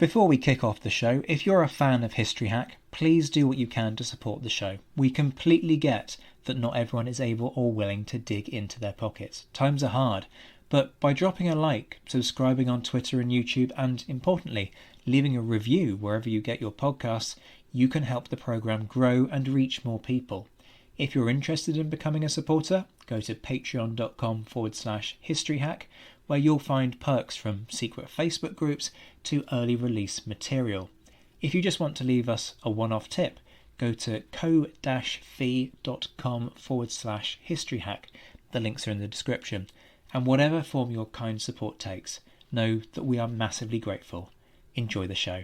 Before we kick off the show, if you're a fan of History Hack, please do what you can to support the show. We completely get that not everyone is able or willing to dig into their pockets. Times are hard, but by dropping a like, subscribing on Twitter and YouTube, and importantly, leaving a review wherever you get your podcasts, you can help the programme grow and reach more people. If you're interested in becoming a supporter, go to patreon.com/historyhack, where you'll find perks from secret Facebook groups to early release material. If you just want to leave us a one-off tip, go to ko-fi.com/historyhack. The links are in the description. And whatever form your kind support takes, know that we are massively grateful. Enjoy the show.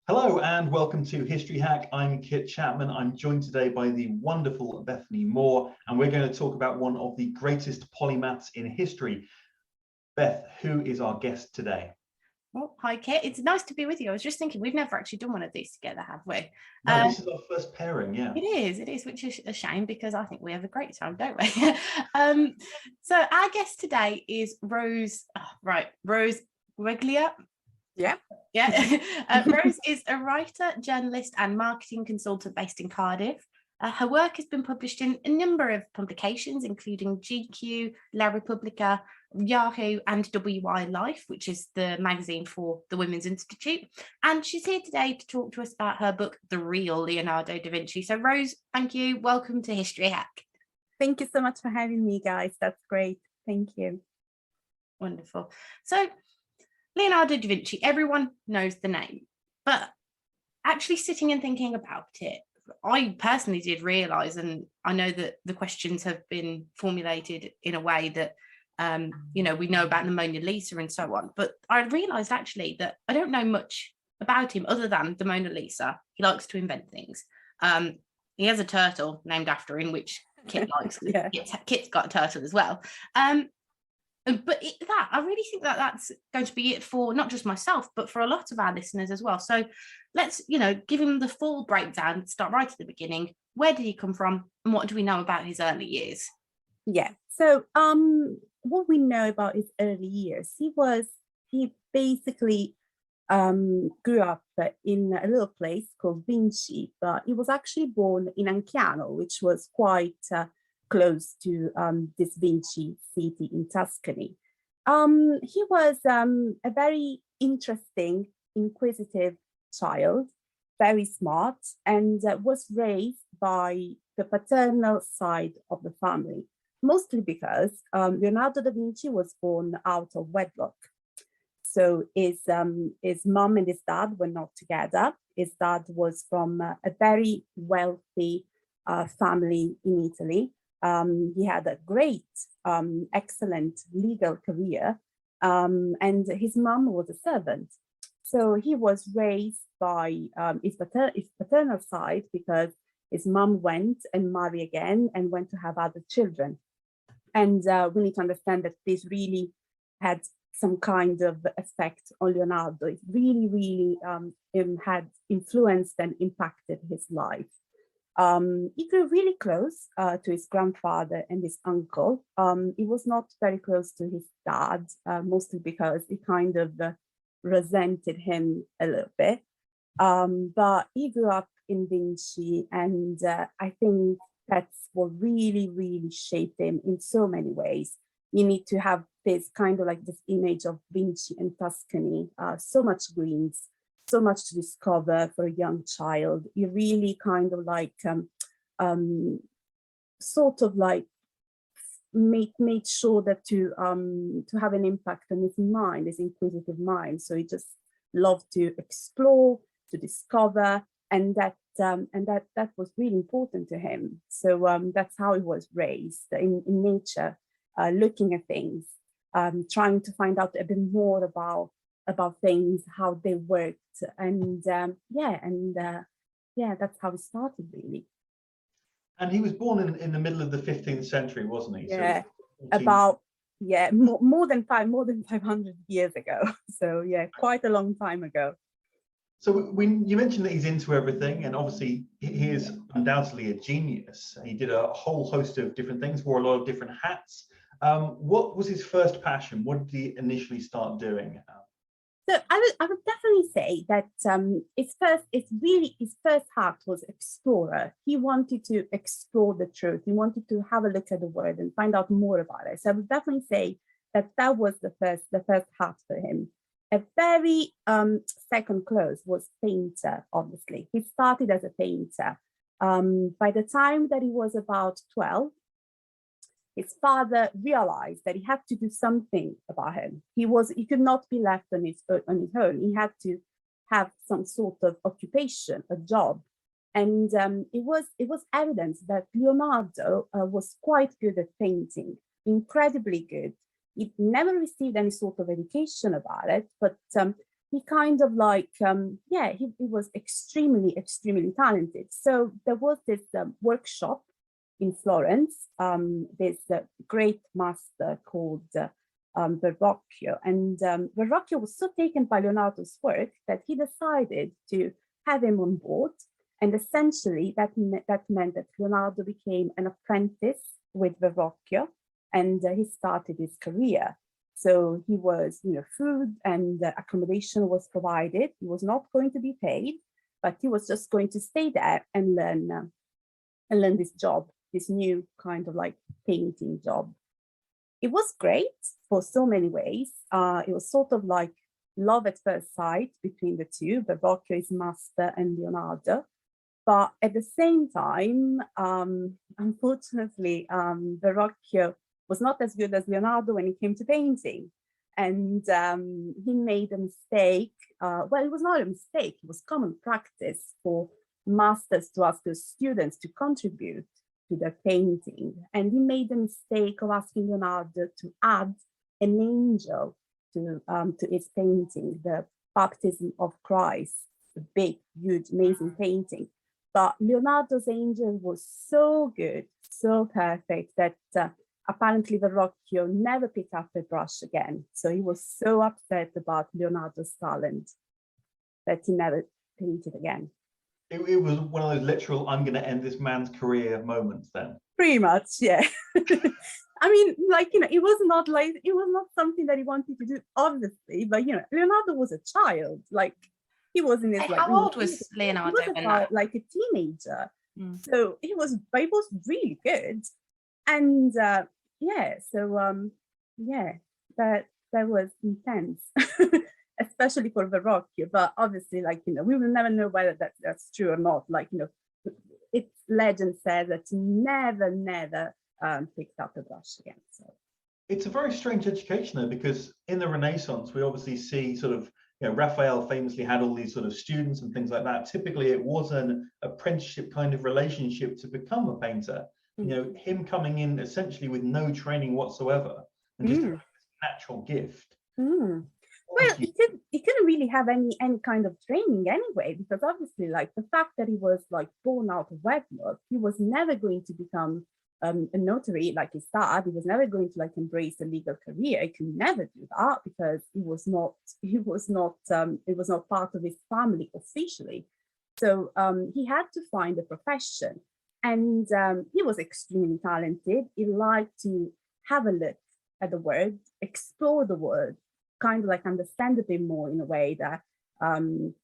Hello and welcome to History Hack. I'm Kit Chapman. I'm joined today by the wonderful Bethany Moore, and we're going to talk about one of the greatest polymaths in history. Beth, who is our guest today? Well, hi Kit, it's nice to be with you. I was just thinking we've never actually done one of these together, have we? No, this is our first pairing, yeah. It is, which is a shame because I think we have a great time, don't we? So our guest today is Rose Sgueglia. Yeah. Rose is a writer, journalist and marketing consultant based in Cardiff. Her work has been published in a number of publications, including GQ, La Repubblica, Yahoo and WI Life, which is the magazine for the Women's Institute. And she's here today to talk to us about her book, The Real Leonardo da Vinci. So Rose, thank you. Welcome to History Hack. Thank you so much for having me, guys. That's great. Thank you. Wonderful. So Leonardo da Vinci, everyone knows the name, but actually sitting and thinking about it, I personally did realise, and I know that the questions have been formulated in a way that, we know about the Mona Lisa and so on, but I realised actually that I don't know much about him other than the Mona Lisa. He likes to invent things. He has a turtle named after him, which Kit likes. Yeah. Kit's got a turtle as well. But I really think that that's going to be it for not just myself, but for a lot of our listeners as well. So let's, give him the full breakdown, start right at the beginning. Where did he come from and what do we know about his early years? Yeah. So what we know about his early years, he basically grew up in a little place called Vinci, but he was actually born in Anciano, which was quite close to this Vinci city in Tuscany. He was a very interesting, inquisitive child, very smart, and was raised by the paternal side of the family, mostly because Leonardo da Vinci was born out of wedlock. So his mom and his dad were not together. His dad was from a very wealthy family in Italy. He had a great, excellent legal career, and his mom was a servant. So he was raised by his paternal side because his mom went and married again and went to have other children. And we need to understand that this really had some kind of effect on Leonardo. It really, really had influenced and impacted his life. He grew really close to his grandfather and his uncle. He was not very close to his dad, mostly because he kind of resented him a little bit. But he grew up in Vinci, and I think that's what really, really shaped him in so many ways. You need to have this kind of like this image of Vinci and Tuscany, so much greens, so much to discover for a young child. You really kind of like sort of like made sure that to have an impact on his mind, his inquisitive mind. So he just loved to explore, to discover, and that was really important to him. So that's how he was raised in nature, looking at things, trying to find out a bit more about things, how they worked, and that's how it started really. And he was born in the middle of the 15th century, wasn't he? Yeah, so about more than 500 years ago. So yeah, quite a long time ago. So when you mentioned that he's into everything, and obviously he is undoubtedly a genius. He did a whole host of different things, wore a lot of different hats. What was his first passion? What did he initially start doing? So I would definitely say that his first heart was explorer. He wanted to explore the truth. He wanted to have a look at the world and find out more about it. So I would definitely say that that was the first heart for him. A very second close was painter, obviously. He started as a painter. By the time that he was about 12, his father realized that he had to do something about him. He could not be left on his own. He had to have some sort of occupation, a job. And it was evident that Leonardo was quite good at painting, incredibly good. He never received any sort of education about it, but he kind of like, he was extremely, extremely talented. So there was this workshop in Florence, there's a great master called Verrocchio. And Verrocchio was so taken by Leonardo's work that he decided to have him on board. And essentially that meant that Leonardo became an apprentice with Verrocchio, and he started his career. So he was, food and accommodation was provided. He was not going to be paid, but he was just going to stay there and learn this job, this new kind of like painting job. It was great for so many ways. It was sort of like love at first sight between the two, Verrocchio, his master, and Leonardo. But at the same time, unfortunately, Verrocchio was not as good as Leonardo when it came to painting. And he made a mistake. Well, it was not a mistake. It was common practice for masters to ask their students to contribute to their painting. And he made the mistake of asking Leonardo to add an angel to his painting, the Baptism of Christ, a big, huge, amazing painting. But Leonardo's angel was so good, so perfect that apparently Verrocchio never picked up a brush again. So he was so upset about Leonardo's talent that he never painted again. It was one of those literal, I'm going to end this man's career moments then. Pretty much, yeah. I mean, it was not something that he wanted to do, obviously, but, Leonardo was a child. He was in his how old was Leonardo? He was about a teenager. So he was really good. And that was intense, especially for Verrocchio. But obviously, we will never know whether that's true or not. It's legend says that he never picked up a brush again. So it's a very strange education though, because in the Renaissance, we obviously see sort of, Raphael famously had all these sort of students and things like that. Typically, it was an apprenticeship kind of relationship to become a painter. Him coming in essentially with no training whatsoever and just a natural gift. Well, he couldn't really have any kind of training anyway, because obviously, the fact that he was born out of wedlock, he was never going to become a notary like his dad. He was never going to embrace a legal career. He could never do that because it was not part of his family officially. So he had to find a profession, and he was extremely talented. He liked to have a look at the world, explore the world, kind of understand a bit more in a way that in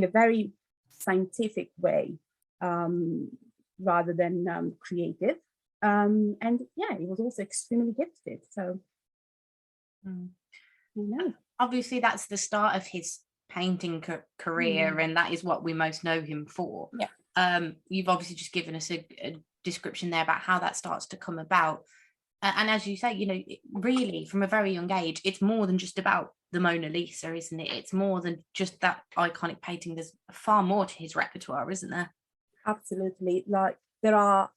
a very scientific way rather than creative. And he was also extremely gifted. So, obviously, that's the start of his painting career, and that is what we most know him for. Yeah. You've obviously just given us a description there about how that starts to come about. And as you say, really from a very young age, it's more than just about the Mona Lisa, isn't it? It's more than just that iconic painting. There's far more to his repertoire, isn't there? Absolutely. There are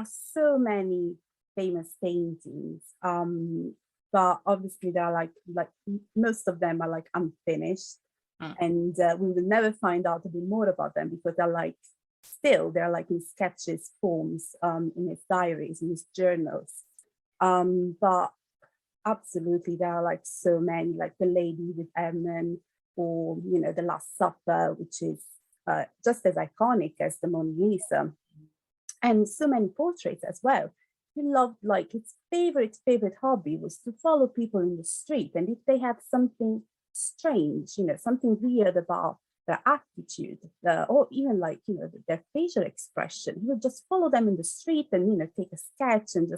so many famous paintings, but obviously there are most of them are unfinished, and we will never find out a bit more about them because they're in sketches forms, in his diaries, in his journals. But absolutely, there are so many, The Lady with Ermine, or The Last Supper, which is just as iconic as the Mona Lisa, and so many portraits as well. he loved, like, his favorite hobby was to follow people in the street, and if they had something strange, something weird about their attitude, or even like, their facial expression, he would just follow them in the street and, take a sketch and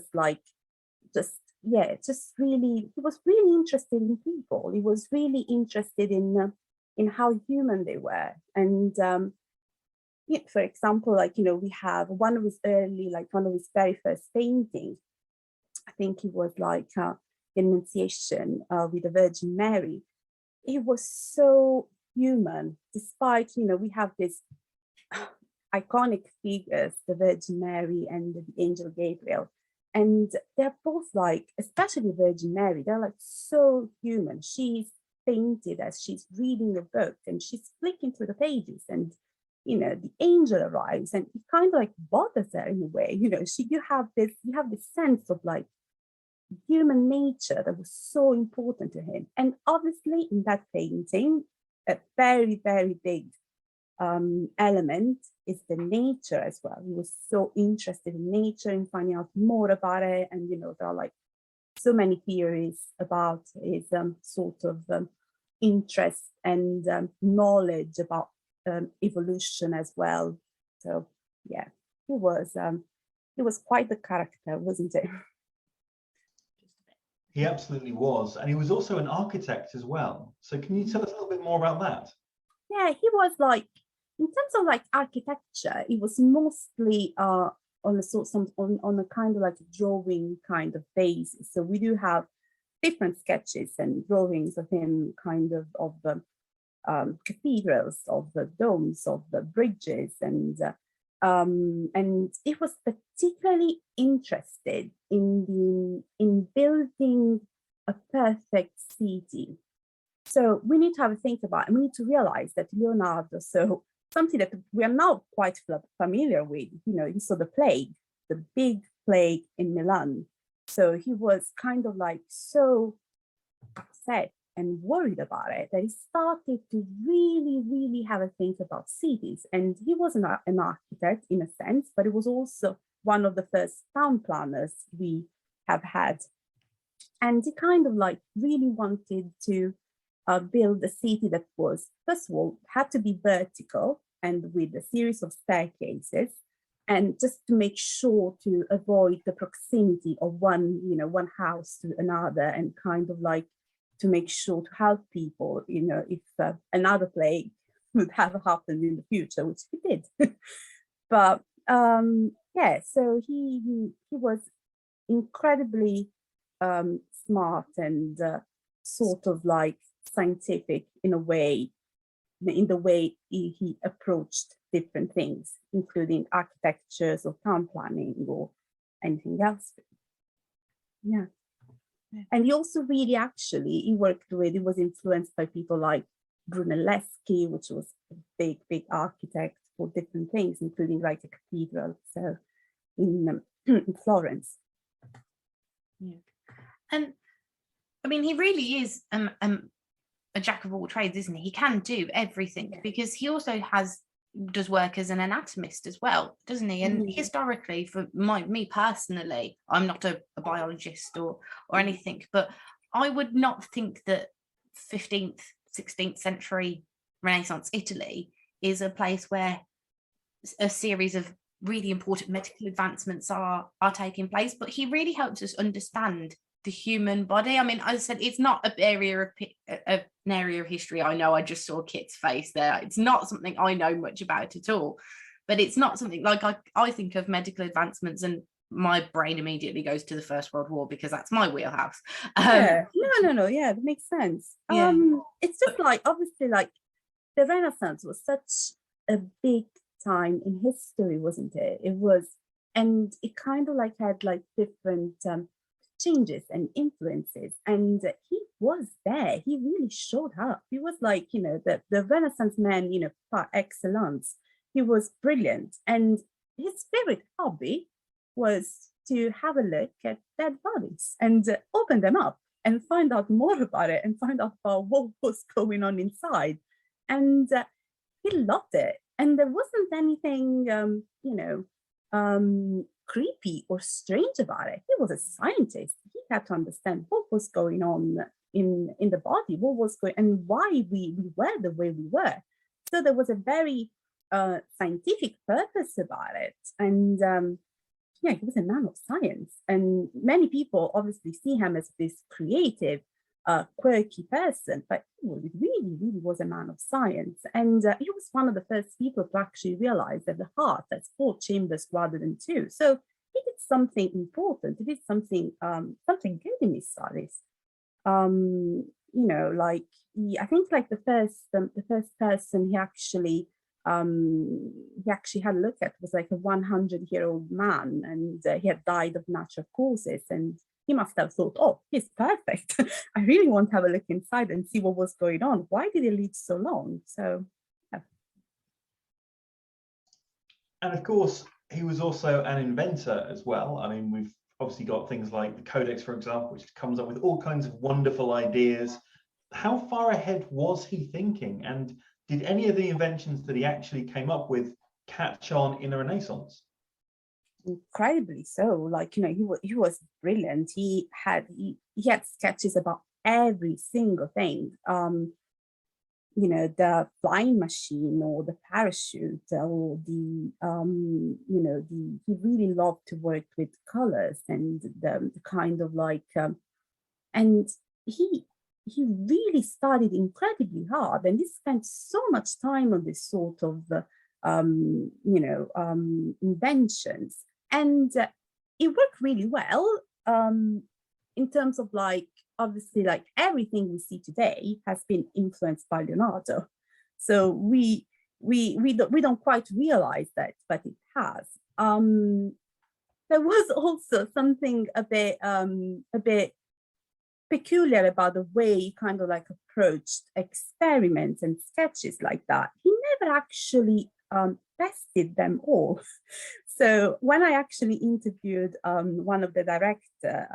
he was really interested in people. He was really interested in how human they were. And for example, like, we have one of his very first paintings. I think it was like the Annunciation with the Virgin Mary. It was so human, despite, we have this iconic figures, the Virgin Mary and the Angel Gabriel. And they're both like, especially Virgin Mary, they're like so human. She's painted as she's reading a book and she's flicking through the pages, and the angel arrives and it kind of like bothers her in a way. You have this sense of like human nature that was so important to him. And obviously in that painting, a very, very big element is the nature as well. He was so interested in nature and finding out more about it. And, there are like so many theories about his sort of interest and knowledge about evolution as well. So yeah, he was quite the character, wasn't it? He absolutely was. And he was also an architect as well. So can you tell us a little bit more about that? Yeah, he was like, in terms of like architecture, it was mostly on a kind of like drawing kind of basis. So we do have different sketches and drawings of him, kind of the cathedrals, of the domes, of the bridges, and it was particularly interested in building a perfect city. So we need to have a think about, and we need to realize that Leonardo, so something that we are now quite familiar with, he saw the plague, the big plague in Milan. So he was kind of like so upset and worried about it that he started to really, really have a think about cities. And he was an architect in a sense, but he was also one of the first town planners we have had. And he kind of like really wanted to build a city that was, first of all, had to be vertical and with a series of staircases, and just to make sure to avoid the proximity of one house to another, and kind of like to make sure to help people, if another plague would have happened in the future, which he did. But so he was incredibly smart and sort of like scientific in a way, in the way he approached different things, including architectures or town planning or anything else. Yeah. And he also really he was influenced by people like Brunelleschi, which was a big, big architect for different things, including like a cathedral in Florence. Yeah. And I mean, he really is a jack of all trades, isn't he? He can do everything, because he also does work as an anatomist as well, doesn't he? And historically, for me personally, I'm not a biologist or anything, but I would not think that 15th, 16th century Renaissance Italy is a place where a series of really important medical advancements are taking place. But he really helps us understand the human body. I mean, as I said, it's not an area of history I know. I just saw Kit's face there. It's not something I know much about at all, but it's not something like I think of medical advancements and my brain immediately goes to the First World War, because that's my wheelhouse. Yeah, no, yeah, that makes sense. Yeah. It's just like, obviously, like the Renaissance was such a big time in history, wasn't it? It was, and it kind of like had like different changes and influences, and he was there. He really showed up. He was like, the Renaissance man, par excellence. He was brilliant, and his favorite hobby was to have a look at dead bodies and open them up and find out more about it and find out about what was going on inside. And he loved it. And there wasn't anything, creepy or strange about it. He was a scientist. He had to understand what was going on in the body, what was going, and why we were the way we were. So there was a very scientific purpose about it. And yeah, he was a man of science. And many people obviously see him as this creative, quirky person, but he really, really was a man of science. And he was one of the first people to actually realize that the heart has 4 chambers rather than 2. So he did something important. He did something good in his studies. You know, like I think like the first person he actually had a look at was like a 100-year-old man, and he had died of natural causes, and he must have thought, oh, he's perfect. I really want to have a look inside and see what was going on. Why did he live so long? So yeah. And of course, he was also an inventor as well. I mean, we've obviously got things like the Codex, for example, which comes up with all kinds of wonderful ideas. How far ahead was he thinking? And did any of the inventions that he actually came up with catch on in the Renaissance? Incredibly so. Like, you know, he was brilliant. He had sketches about every single thing. You know, the flying machine or the parachute or the you know, he really loved to work with colors and the kind of like and he really studied incredibly hard, and he spent so much time on this sort of you know, inventions, and it worked really well in terms of like, obviously, like everything we see today has been influenced by Leonardo. So we don't quite realize that, but it has. There was also something a bit peculiar about the way he kind of like approached experiments and sketches like that. He never actually tested them all. So when I actually interviewed one of the director,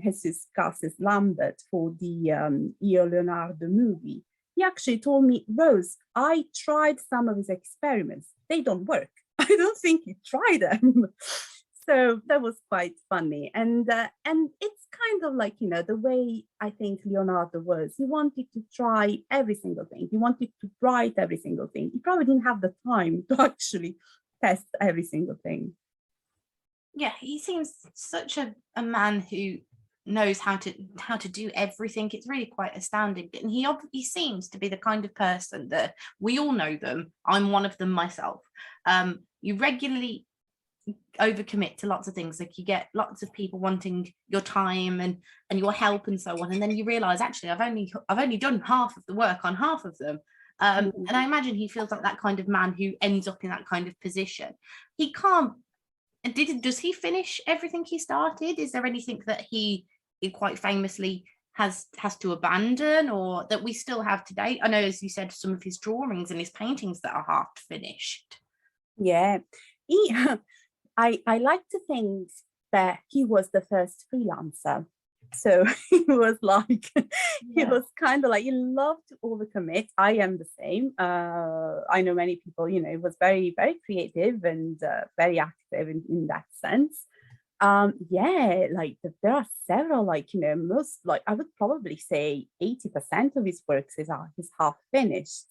Jesus Cassis Lambert, for the Io Leonardo movie, he actually told me, Rose, I tried some of his experiments. They don't work. I don't think he tried them. So that was quite funny. And it's kind of like, you know, the way I think Leonardo was. He wanted to try every single thing. He wanted to write every single thing. He probably didn't have the time to actually test every single thing. Yeah, he seems such a man who knows how to do everything. It's really quite astounding. And he seems to be the kind of person that we all know them. I'm one of them myself. You regularly overcommit to lots of things. Like you get lots of people wanting your time and your help and so on, and then you realize, actually, I've only done half of the work on half of them. And I imagine he feels like that kind of man who ends up in that kind of position. He can't. Does he finish everything he started? Is there anything that he quite famously has to abandon, or that we still have today? I know, as you said, some of his drawings and his paintings that are half finished. Yeah, I like to think that he was the first freelancer. So he was like, he was kind of like, he loved to overcommit. I am the same. I know many people, you know, was very, very creative and very active in that sense. Yeah, like there are several, like, you know, most, like I would probably say 80% of his works is half finished.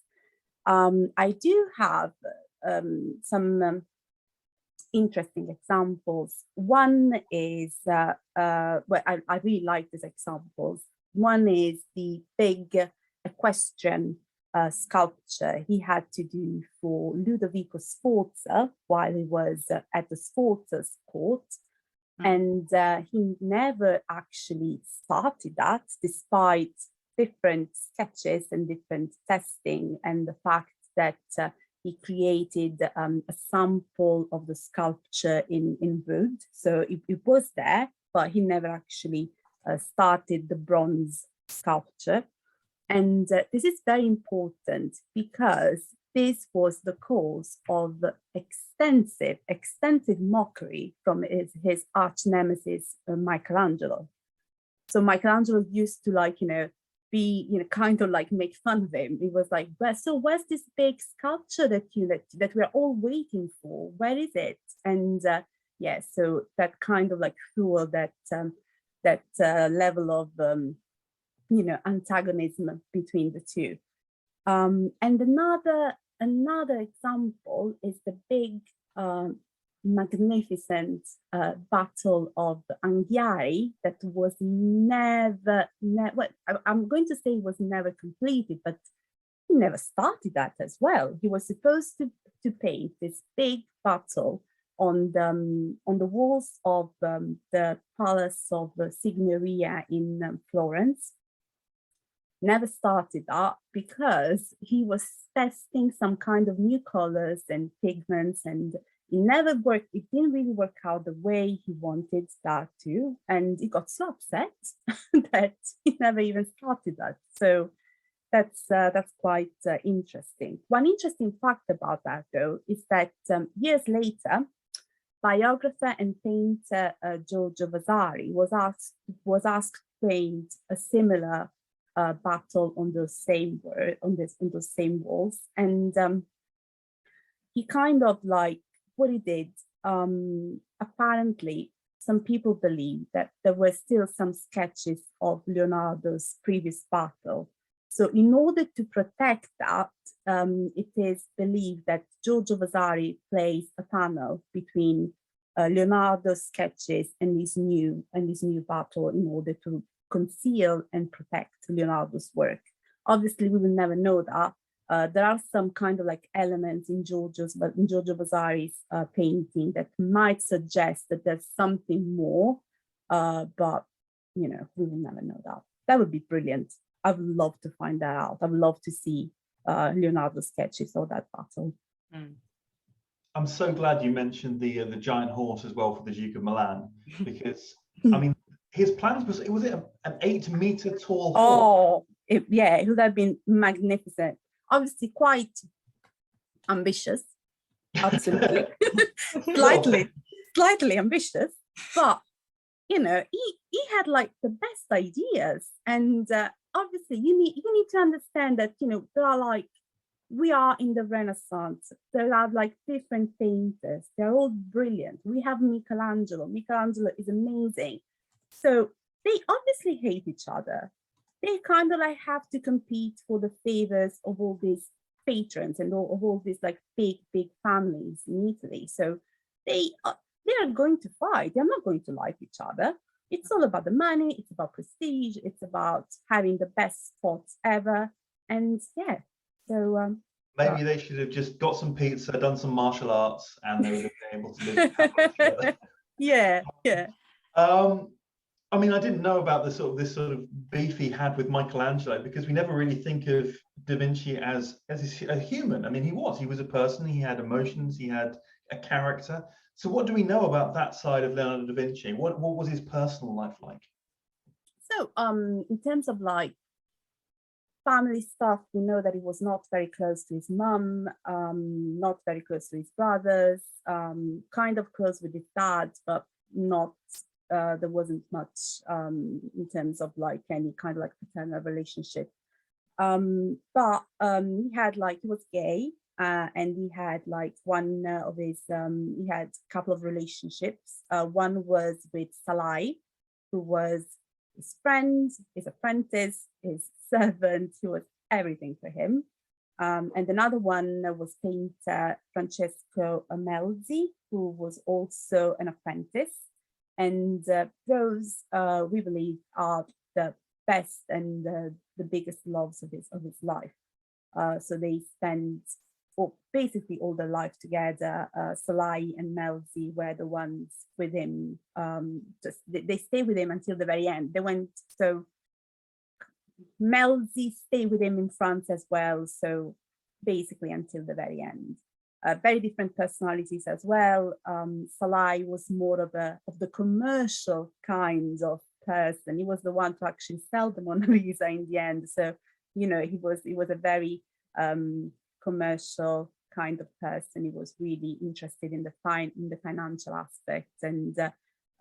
I do have some interesting examples. One is, well, I really like these examples. One is the big equestrian sculpture he had to do for Ludovico Sforza while he was at the Sforza's court. And he never actually started that, despite different sketches and different testing, and the fact that he created a sample of the sculpture in wood. So it was there, but he never actually started the bronze sculpture. And this is very important because this was the cause of extensive mockery from his arch nemesis, Michelangelo. So Michelangelo used to, like, you know, be, kind of like make fun of him. It was like, where's this big sculpture that we're all waiting for? Where is it? And so that kind of like fueled that level of antagonism between the two. And another example is the big magnificent battle of Anghiari that was never, well, I'm going to say was never completed, but he never started that as well. He was supposed to paint this big battle on the walls of the palace of Signoria in Florence. Never started that because he was testing some kind of new colors and pigments, and it never worked. It didn't really work out the way he wanted that to, and he got so upset that he never even started that. So that's quite interesting. One interesting fact about that, though, is that years later, biographer and painter Giorgio Vasari was asked to paint a similar battle on those same walls, and he kind of like what he did. Apparently, some people believe that there were still some sketches of Leonardo's previous battle. So, in order to protect that, it is believed that Giorgio Vasari placed a panel between Leonardo's sketches and his new battle in order to conceal and protect Leonardo's work. Obviously, we will never know that. There are some kind of like elements in Giorgio Vasari's painting that might suggest that there's something more, but we will never know that. That would be brilliant. I would love to find that out. I would love to see Leonardo's sketches of that battle. Mm. I'm so glad you mentioned the giant horse as well for the Duke of Milan, because I mean, his plans was it an 8-meter tall horse? It would have been magnificent. Obviously, quite ambitious, absolutely, slightly ambitious, but he had like the best ideas, and obviously you need to understand that there are like, we are in the Renaissance. There are like different painters. They're all brilliant. We have Michelangelo. Michelangelo is amazing. So they obviously hate each other. They kind of like have to compete for the favors of all these patrons and of all these like big families in Italy. So they are going to fight. They're not going to like each other. It's all about the money. It's about prestige. It's about having the best spots ever. And so maybe they should have just got some pizza, done some martial arts, and they would have been able to live together. Yeah. I mean, I didn't know about this sort of beef he had with Michelangelo, because we never really think of Da Vinci as a human. I mean, he was a person. He had emotions. He had a character. So what do we know about that side of Leonardo da Vinci? What was his personal life like? So in terms of like family stuff, we know that he was not very close to his mum, not very close to his brothers, kind of close with his dad, but not, there wasn't much in terms of like any kind of like paternal relationship. But he had like, he was gay, and he had like one of his, he had a couple of relationships. One was with Salai, who was his friend, his apprentice, his servant. He was everything for him. And another one was painter Francesco Melzi, who was also an apprentice. And those, we believe, are the best and the biggest loves of his life. So they spent basically all their life together. Salai and Melzi were the ones with him. They stayed with him until the very end. So Melzi stayed with him in France as well. So basically until the very end. Very different personalities as well. Salai was more of the commercial kind of person. He was the one to actually sell the Mona Lisa in the end. So he was a very commercial kind of person. He was really interested in the financial aspect, and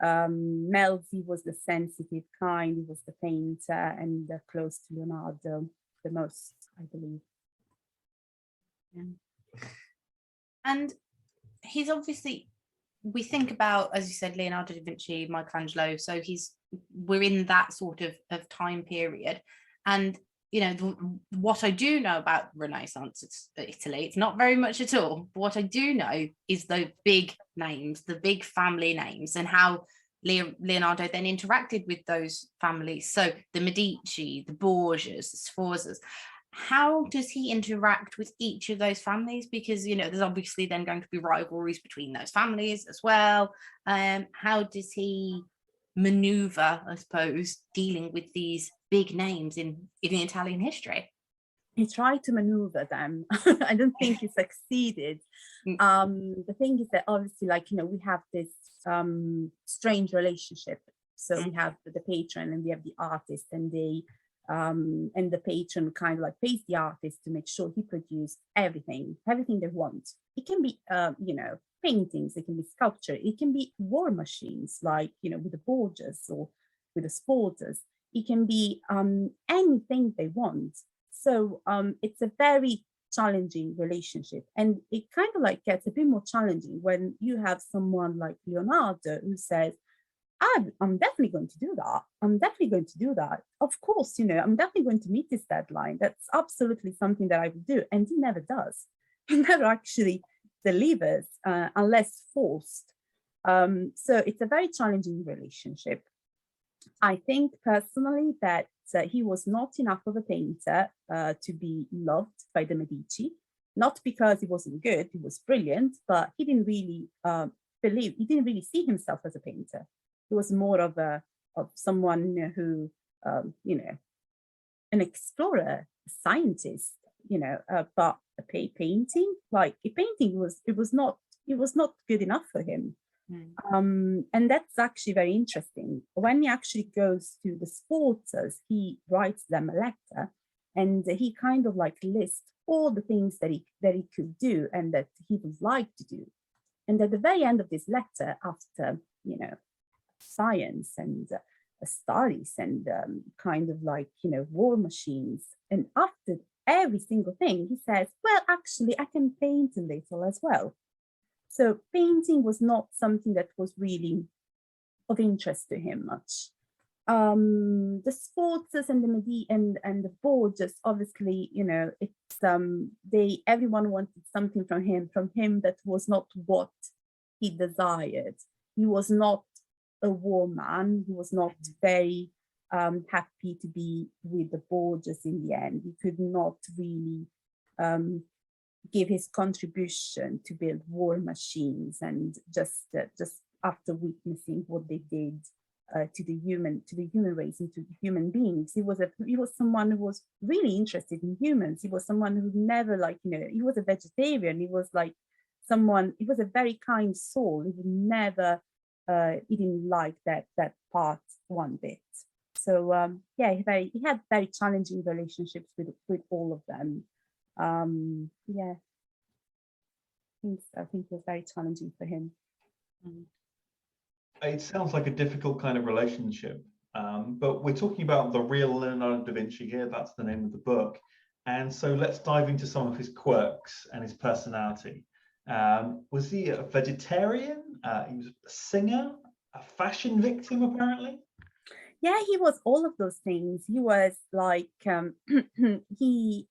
Melzi was the sensitive kind, he was the painter, and close to Leonardo the most, I believe. Yeah. And he's obviously, we think about, as you said, Leonardo da Vinci, Michelangelo, so we're in that sort of time period. And you know, what I do know about Renaissance, Italy, it's not very much at all. But what I do know is the big names, the big family names, and how Leonardo then interacted with those families. So the Medici, the Borgias, the Sforzas. How does he interact with each of those families? Because, you know, there's obviously then going to be rivalries between those families as well. How does he maneuver, I suppose, dealing with these big names in Italian history? He tried to maneuver them. I don't think he succeeded. The thing is that obviously, like, you know, we have this strange relationship. So we have the patron and we have the artist, and the patron kind of like pays the artist to make sure he produces everything they want. It can be, you know, paintings, it can be sculpture, it can be war machines, like, you know, with the Borgias or with the Sforzas. It can be anything they want. So it's a very challenging relationship, and it kind of like gets a bit more challenging when you have someone like Leonardo who says, I'm definitely going to do that. I'm definitely going to do that. Of course, you know, I'm definitely going to meet this deadline. That's absolutely something that I would do. And he never does. He never actually delivers unless forced. So it's a very challenging relationship. I think personally that he was not enough of a painter to be loved by the Medici, not because he wasn't good, he was brilliant, but he didn't really he didn't really see himself as a painter. He was more of someone who, you know, an explorer, a scientist, you know, but a painting, like a painting was not good enough for him. And that's actually very interesting. When he actually goes to the Sforzas, he writes them a letter, and he kind of like lists all the things that he could do and that he would like to do. And at the very end of this letter, after, you know, science and studies and kind of like, you know, war machines, and after every single thing, he says, well, actually, I can paint a little as well. So painting was not something that was really of interest to him much. The Sforzas and the Medici and the Borgias, obviously, you know, it's everyone wanted something from him that was not what he desired. He was not a war man. He was not very happy to be with the Borgias in the end. He could not really give his contribution to build war machines, and just after witnessing what they did to the human race and to human beings, he was someone who was really interested in humans. He was someone who never, like, you know, he was a vegetarian. He was like he was a very kind soul. He would never he didn't like that part one bit. So yeah, he had very challenging relationships with all of them. Yeah, I think it was very challenging for him. It sounds like a difficult kind of relationship, but we're talking about the real Leonardo da Vinci here. That's the name of the book. And so let's dive into some of his quirks and his personality. Was he a vegetarian? He was a singer, a fashion victim, apparently? Yeah, he was all of those things. He was like, he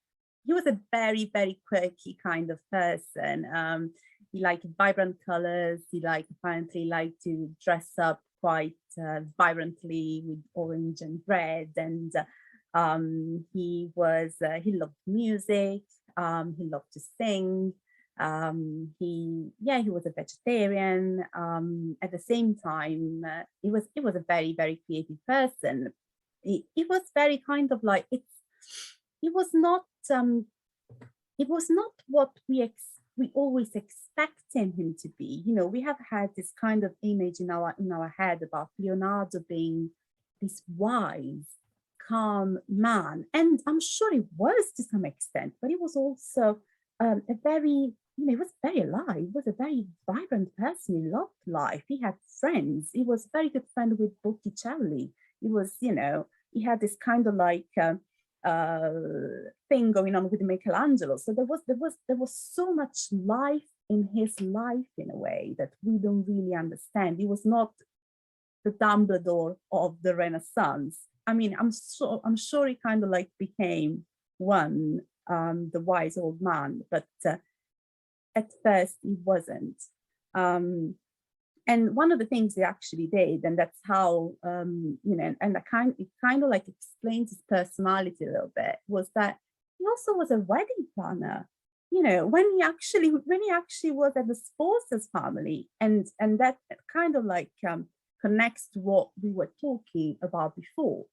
was a very, very quirky kind of person. He liked vibrant colors. He apparently liked to dress up quite vibrantly with orange and red. And he loved music. He loved to sing. He was a vegetarian. At the same time, he was a very, very creative person. He was very kind of like it was not what we always expected him to be. You know, we have had this kind of image in our head about Leonardo being this wise, calm man, and I'm sure he was to some extent, but he was also a very, he was very alive. He was a very vibrant person. He loved life. He had friends. He was very good friend with Botticelli. He was, he had this kind of like thing going on with Michelangelo. So there was so much life in his life in a way that we don't really understand. He was not the Dumbledore of the Renaissance. I mean, I'm sure he kind of like became one, the wise old man, but at first he wasn't. And one of the things they actually did, and that's how and it kind of like explains his personality a little bit, was that he also was a wedding planner. When he actually was at the Sforza's family, and that kind of like connects to what we were talking about before.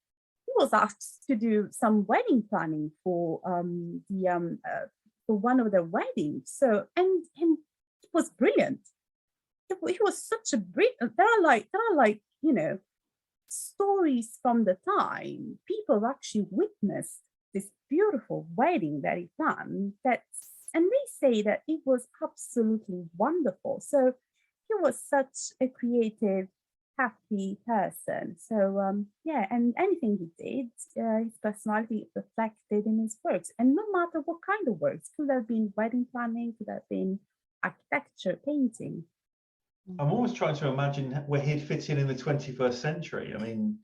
He was asked to do some wedding planning for one of their weddings. So and it was brilliant. It was such a brilliant. There are like stories from the time. People have actually witnessed this beautiful wedding that he planned. And they say that it was absolutely wonderful. So he was such a creative, happy person. So and anything he did, his personality reflected in his works. And no matter what kind of works, could have been wedding planning, could have been architecture, painting. I'm always trying to imagine where he'd fit in the 21st century. I mean,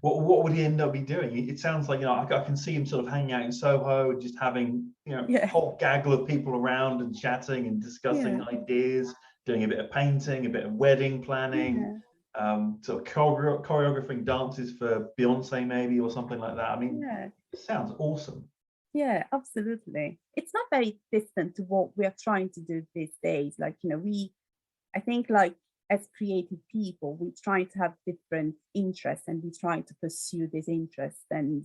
what would he end up be doing? It sounds like, I can see him sort of hanging out in Soho and just having, a whole gaggle of people around and chatting and discussing ideas, doing a bit of painting, a bit of wedding planning, sort of choreographing dances for Beyonce maybe, or something like that. I mean, it sounds awesome. Yeah, absolutely. It's not very distant to what we are trying to do these days. Like, I think like as creative people, we try to have different interests and we try to pursue this interest. And,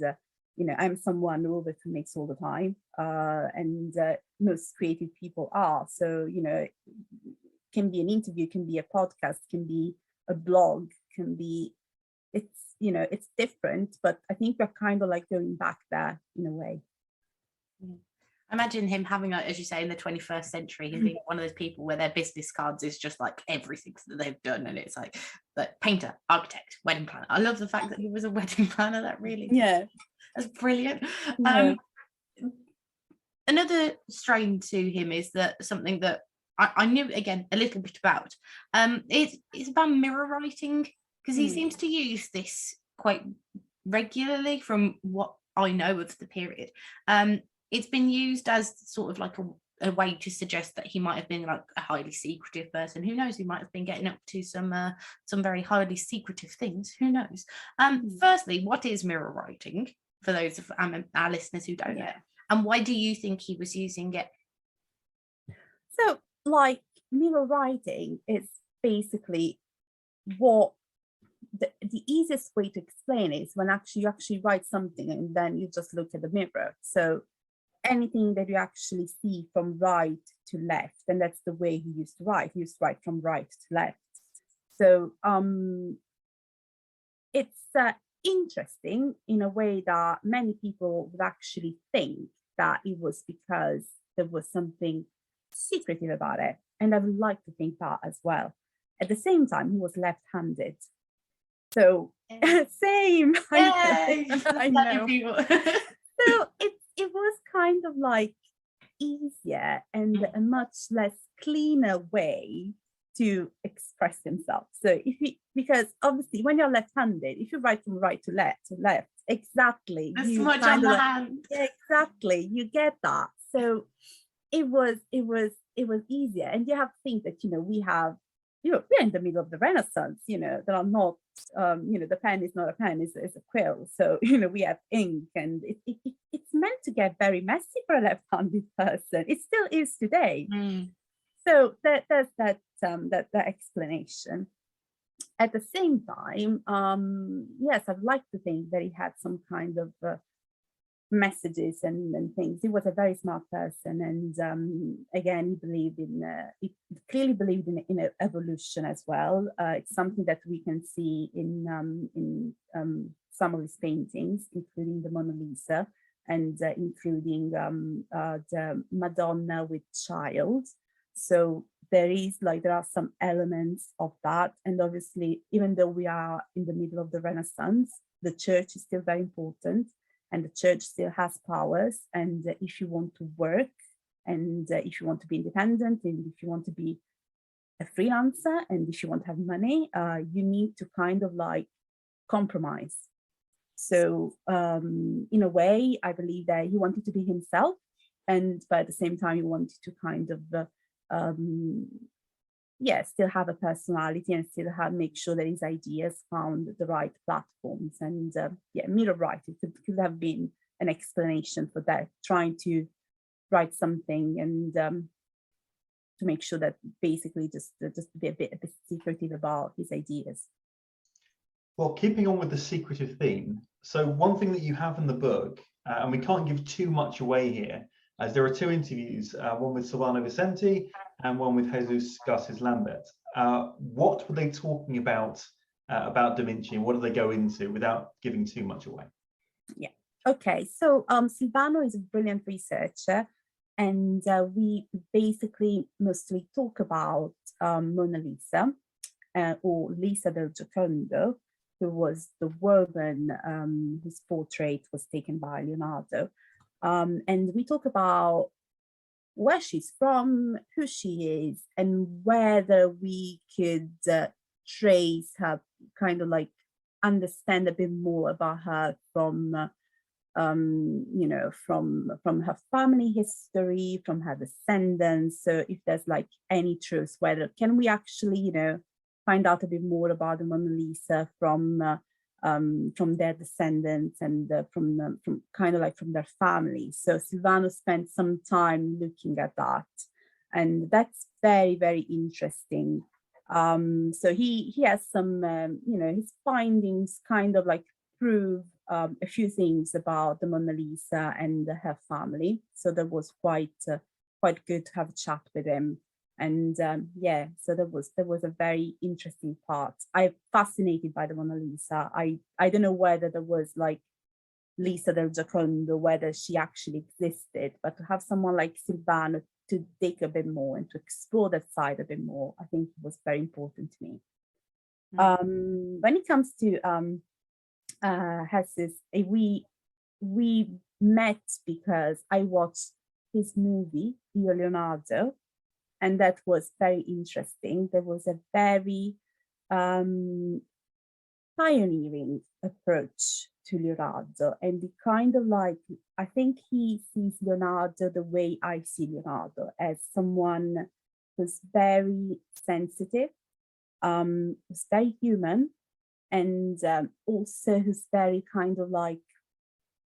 I'm someone who overcommits all the time. And most creative people are. So, it can be an interview, can be a podcast, can be a blog, can be, it's different, but I think we're kind of like going back there in a way. Imagine him having, as you say, in the 21st century, him being one of those people where their business cards is just like everything that they've done, and it's like painter, architect, wedding planner. I love the fact that he was a wedding planner. That really, that's brilliant. Another strain to him is that something that I knew again a little bit about. It's about mirror writing, because he seems to use this quite regularly from what I know of the period. It's been used as sort of like a way to suggest that he might have been like a highly secretive person. Who knows? He might have been getting up to some very highly secretive things. Who knows? Firstly, what is mirror writing for those of our listeners who don't know? And why do you think he was using it? So, like, mirror writing is basically what the easiest way to explain it is when you actually write something and then you just look at the mirror. So anything that you actually see from right to left, and that's the way he used to write. He used to write from right to left. So it's interesting in a way that many people would actually think that it was because there was something secretive about it, and I would like to think that as well. At the same time, he was left-handed, so same. I know. So it was kind of like easier and a much less cleaner way to express himself. So because obviously when you're left-handed, if you write from right to left, exactly. There's so much on the hand. Yeah, exactly. You get that. So it was easier. And you have to think that, we're in the middle of the Renaissance, there are not, the pen is not a pen, it's a quill. So, we have ink, and it's meant to get very messy for a left-handed person. It still is today. So there's that explanation. At the same time, yes, I'd like to think that he had some kind of messages and things. He was a very smart person, and again, he clearly believed in evolution as well. It's something that we can see in some of his paintings, including the Mona Lisa. and including the Madonna with child. So there are some elements of that. And obviously, even though we are in the middle of the Renaissance, the church is still very important, and the church still has powers. And if you want to work, and if you want to be independent, and if you want to be a freelancer, and if you want to have money, you need to kind of like compromise. So in a way, I believe that he wanted to be himself, but at the same time, he wanted to kind of still have a personality, and still make sure that his ideas found the right platforms. And Miller right, it could have been an explanation for that, trying to write something and to make sure that basically just be a bit secretive about his ideas. Well, keeping on with the secretive theme, so one thing that you have in the book, and we can't give too much away here, as there are two interviews, one with Silvano Vicenti and one with Jesus Garces Lambert. What were they talking about Da Vinci, and what do they go into without giving too much away? Yeah. Okay. So Silvano is a brilliant researcher, and we basically mostly talk about Mona Lisa, or Lisa del Giocondo, who was the woman whose portrait was taken by Leonardo. And we talk about where she's from, who she is, and whether we could trace her, kind of like understand a bit more about her from from her family history, from her descendants. So if there's like any truth, whether can we actually, find out a bit more about the Mona Lisa from their descendants and from kind of like from their family. So Silvano spent some time looking at that, and that's very, very interesting. So he has some, his findings kind of like prove a few things about the Mona Lisa and her family. So that was quite good to have a chat with him. And so there was a very interesting part. I'm fascinated by the Mona Lisa. I don't know whether there was like Lisa del Giocondo, whether she actually existed, but to have someone like Silvano to dig a bit more and to explore that side a bit more, I think was very important to me. When it comes to Hesses, we met because I watched his movie, Io Leonardo, and that was very interesting. There was a very pioneering approach to Leonardo, and it kind of like, I think he sees Leonardo the way I see Leonardo, as someone who's very sensitive, who's very human, and also who's very kind of like,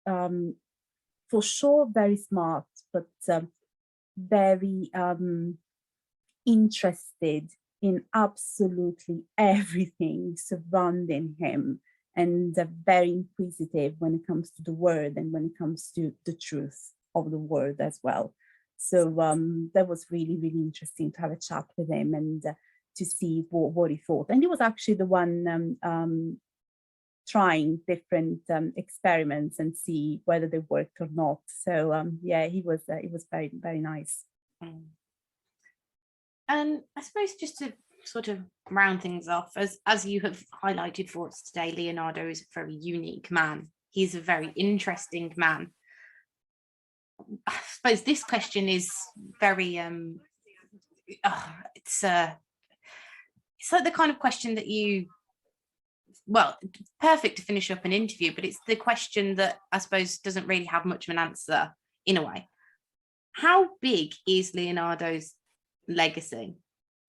for sure, very smart, but very interested in absolutely everything surrounding him, and very inquisitive when it comes to the word and when it comes to the truth of the word as well. So that was really, really interesting to have a chat with him and to see what he thought. And he was actually the one trying different experiments and see whether they worked or not. So it was very, very nice. And I suppose just to sort of round things off, as you have highlighted for us today, Leonardo is a very unique man. He's a very interesting man. I suppose this question is very it's like the kind of question that perfect to finish up an interview, but it's the question that I suppose doesn't really have much of an answer in a way. How big is Leonardo's legacy?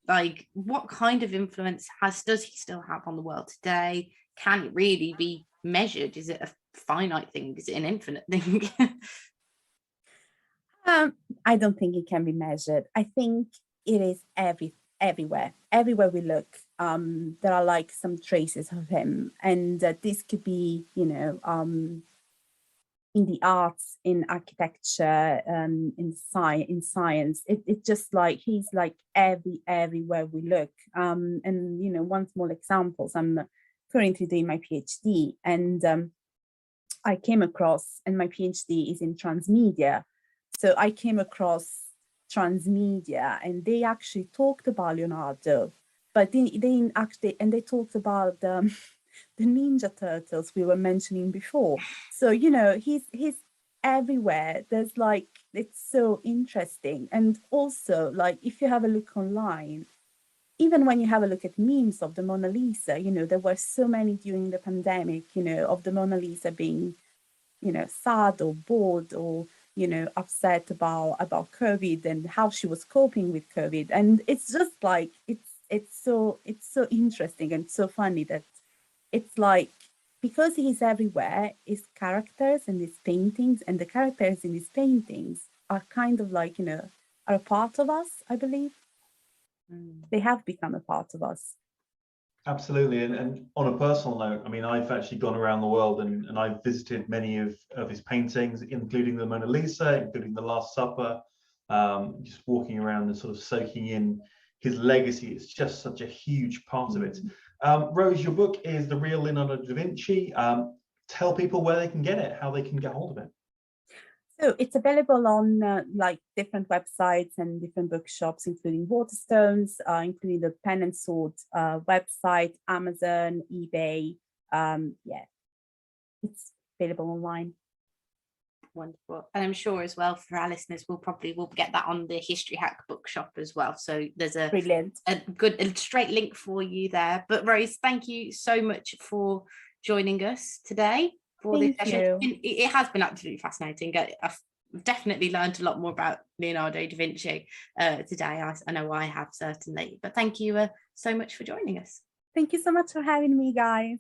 Like, what kind of influence does he still have on the world today? Can it really be measured? Is it a finite thing? Is it an infinite thing? I don't think it can be measured. I think it is everywhere. Everywhere we look, there are like some traces of him, and this could be, in the arts, in architecture, in science. It's just like he's like everywhere we look. And one small example. I'm currently doing my PhD, and I came across, and my PhD is in transmedia. So I came across transmedia, and they actually talked about Leonardo, but they didn't actually, and they talked about the Ninja Turtles we were mentioning before. So, you know, he's everywhere. There's like, it's so interesting. And also, like, if you have a look online, even when you have a look at memes of the Mona Lisa, you know, there were so many during the pandemic, you know, of the Mona Lisa being, you know, sad or bored or, you know, upset about COVID and how she was coping with COVID. And it's just like, it's so interesting and so funny that it's like, because he's everywhere, his characters and his paintings, and the characters in his paintings are kind of like, you know, are a part of us, I believe. They have become a part of us. Absolutely. And on a personal note, I mean, I've actually gone around the world and I've visited many of his paintings, including the Mona Lisa, including the Last Supper, just walking around and sort of soaking in his legacy. It's just such a huge part of it. Rose, your book is The Real Leonardo da Vinci. Tell people where they can get it, how they can get hold of it. So it's available on like different websites and different bookshops, including Waterstones, including the Pen and Sword website, Amazon, eBay. Yeah, it's available online. Wonderful. And I'm sure as well for our listeners, we'll get that on the History Hack bookshop as well. So there's a good straight link for you there. But Rose, thank you so much for joining us today. Thank you. It has been absolutely fascinating. I've definitely learned a lot more about Leonardo da Vinci today. I know I have, certainly. But thank you so much for joining us. Thank you so much for having me, guys.